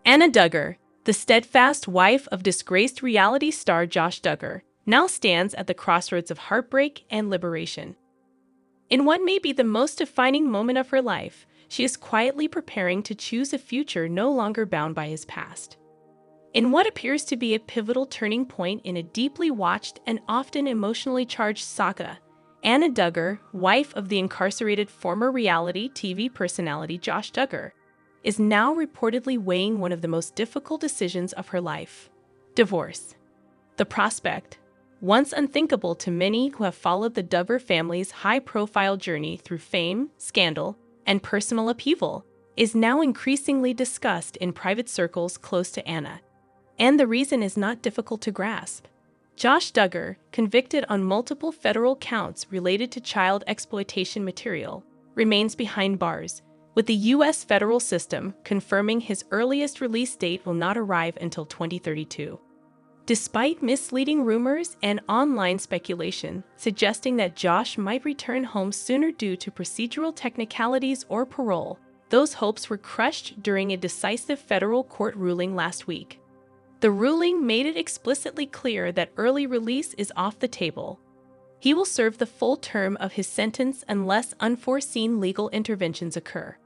Anna Duggar, the steadfast wife of disgraced reality star Josh Duggar, now stands at the crossroads of heartbreak and liberation. In what may be the most defining moment of her life, she is quietly preparing to choose a future no longer bound by his past. In what appears to be a pivotal turning point in a deeply watched and often emotionally charged saga, Anna Duggar, wife of the incarcerated former reality TV personality Josh Duggar, is now reportedly weighing one of the most difficult decisions of her life: divorce. The prospect, once unthinkable to many who have followed the Duggar family's high-profile journey through fame, scandal, and personal upheaval, is now increasingly discussed in private circles close to Anna. And the reason is not difficult to grasp. Josh Duggar, convicted on multiple federal counts related to child exploitation material, remains behind bars, with the U.S. federal system confirming his earliest release date will not arrive until 2032. Despite misleading rumors and online speculation suggesting that Josh might return home sooner due to procedural technicalities or parole, those hopes were crushed during a decisive federal court ruling last week. The ruling made it explicitly clear that early release is off the table. He will serve the full term of his sentence unless unforeseen legal interventions occur,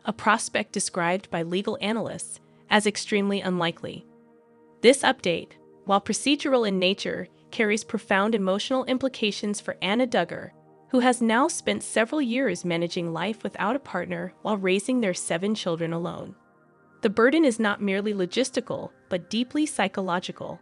a prospect described by legal analysts as extremely unlikely. This update, while procedural in nature, carries profound emotional implications for Anna Duggar, who has now spent several years managing life without a partner while raising their 7 children alone. The burden is not merely logistical, but deeply psychological.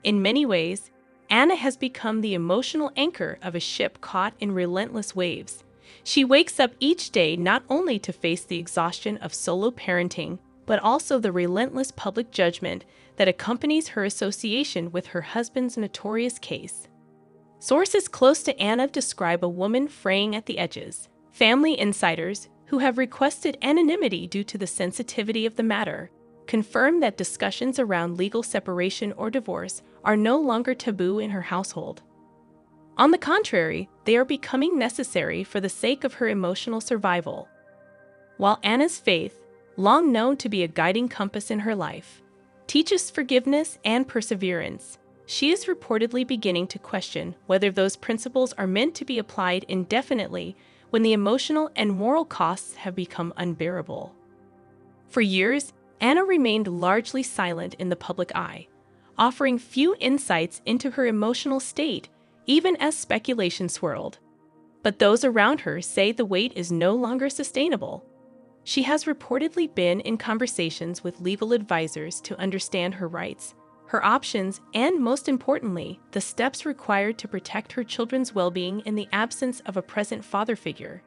In many ways, Anna has become the emotional anchor of a ship caught in relentless waves. She wakes up each day not only to face the exhaustion of solo parenting, but also the relentless public judgment that accompanies her association with her husband's notorious case. Sources close to Anna describe a woman fraying at the edges. Family insiders, who have requested anonymity due to the sensitivity of the matter, confirm that discussions around legal separation or divorce are no longer taboo in her household. On the contrary, they are becoming necessary for the sake of her emotional survival. While Anna's faith, long known to be a guiding compass in her life, teaches forgiveness and perseverance, she is reportedly beginning to question whether those principles are meant to be applied indefinitely when the emotional and moral costs have become unbearable. For years, Anna remained largely silent in the public eye, offering few insights into her emotional state, even as speculation swirled. But those around her say the weight is no longer sustainable. She has reportedly been in conversations with legal advisors to understand her rights, her options, and most importantly, the steps required to protect her children's well-being in the absence of a present father figure.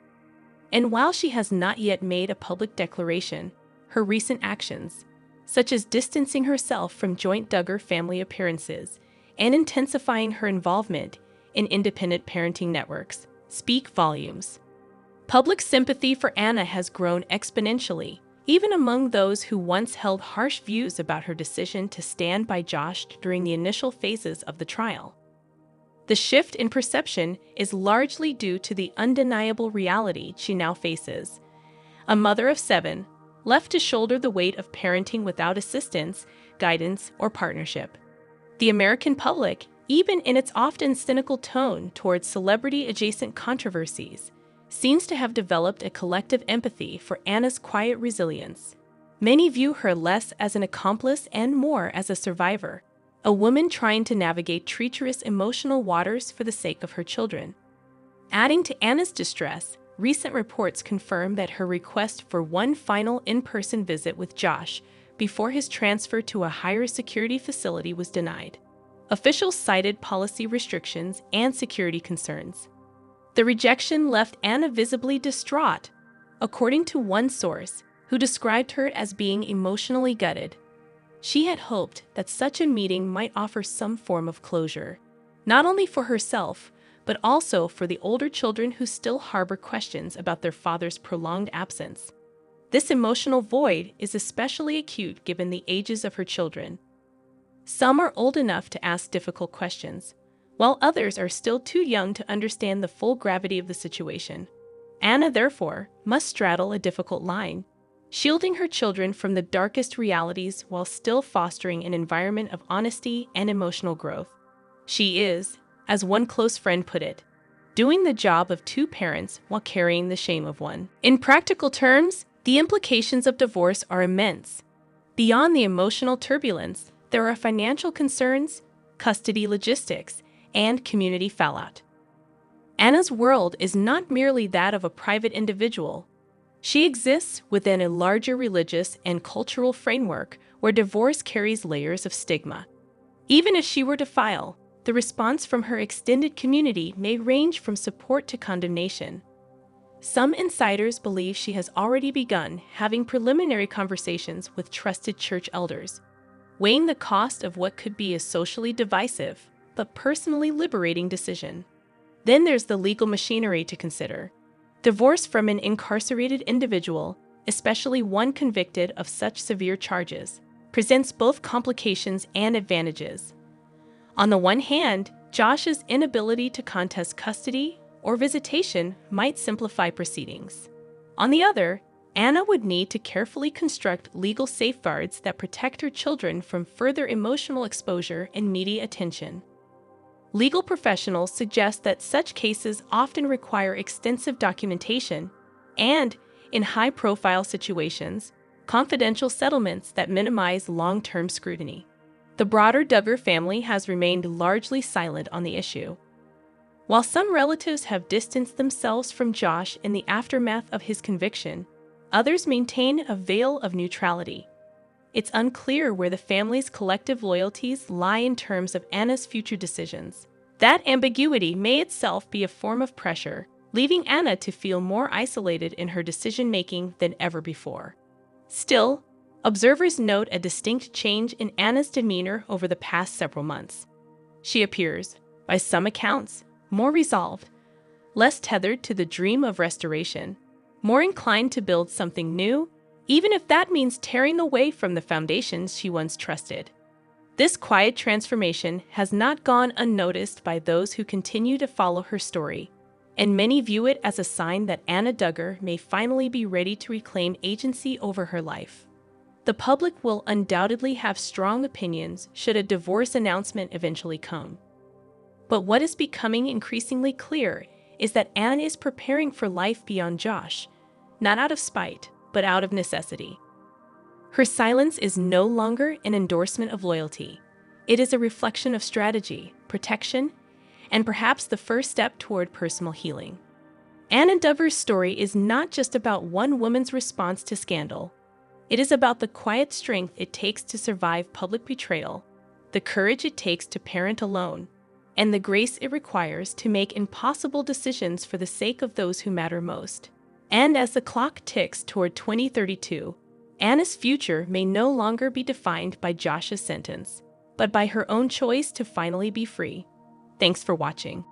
And while she has not yet made a public declaration, her recent actions, such as distancing herself from joint Duggar family appearances and intensifying her involvement in independent parenting networks, speak volumes. Public sympathy for Anna has grown exponentially, even among those who once held harsh views about her decision to stand by Josh during the initial phases of the trial. The shift in perception is largely due to the undeniable reality she now faces. A mother of 7, left to shoulder the weight of parenting without assistance, guidance, or partnership. The American public, even in its often cynical tone towards celebrity-adjacent controversies, seems to have developed a collective empathy for Anna's quiet resilience. Many view her less as an accomplice and more as a survivor, a woman trying to navigate treacherous emotional waters for the sake of her children. Adding to Anna's distress, recent reports confirm that her request for one final in-person visit with Josh before his transfer to a higher security facility was denied. Officials cited policy restrictions and security concerns. The rejection left Anna visibly distraught, according to one source, who described her as being emotionally gutted. She had hoped that such a meeting might offer some form of closure, not only for herself, but also for the older children who still harbor questions about their father's prolonged absence. This emotional void is especially acute given the ages of her children. Some are old enough to ask difficult questions, while others are still too young to understand the full gravity of the situation. Anna, therefore, must straddle a difficult line, shielding her children from the darkest realities while still fostering an environment of honesty and emotional growth. She is, as one close friend put it, doing the job of two parents while carrying the shame of one. In practical terms, the implications of divorce are immense. Beyond the emotional turbulence, there are financial concerns, custody logistics, and community fallout. Anna's world is not merely that of a private individual. She exists within a larger religious and cultural framework where divorce carries layers of stigma. Even if she were to file, the response from her extended community may range from support to condemnation. Some insiders believe she has already begun having preliminary conversations with trusted church elders, weighing the cost of what could be a socially divisive but personally liberating decision. Then there's the legal machinery to consider. Divorce from an incarcerated individual, especially one convicted of such severe charges, presents both complications and advantages. On the one hand, Josh's inability to contest custody or visitation might simplify proceedings. On the other, Anna would need to carefully construct legal safeguards that protect her children from further emotional exposure and media attention. Legal professionals suggest that such cases often require extensive documentation and, in high-profile situations, confidential settlements that minimize long-term scrutiny. The broader Duggar family has remained largely silent on the issue. While some relatives have distanced themselves from Josh in the aftermath of his conviction, others maintain a veil of neutrality. It's unclear where the family's collective loyalties lie in terms of Anna's future decisions. That ambiguity may itself be a form of pressure, leaving Anna to feel more isolated in her decision-making than ever before. Still, observers note a distinct change in Anna's demeanor over the past several months. She appears, by some accounts, more resolved, less tethered to the dream of restoration, more inclined to build something new, even if that means tearing away from the foundations she once trusted. This quiet transformation has not gone unnoticed by those who continue to follow her story, and many view it as a sign that Anna Duggar may finally be ready to reclaim agency over her life. The public will undoubtedly have strong opinions should a divorce announcement eventually come. But what is becoming increasingly clear is that Anna is preparing for life beyond Josh, not out of spite, but out of necessity. Her silence is no longer an endorsement of loyalty. It is a reflection of strategy, protection, and perhaps the first step toward personal healing. Anna Duggar's story is not just about one woman's response to scandal. It is about the quiet strength it takes to survive public betrayal, the courage it takes to parent alone, and the grace it requires to make impossible decisions for the sake of those who matter most. And as the clock ticks toward 2032, Anna's future may no longer be defined by Josh's sentence, but by her own choice to finally be free. Thanks for watching.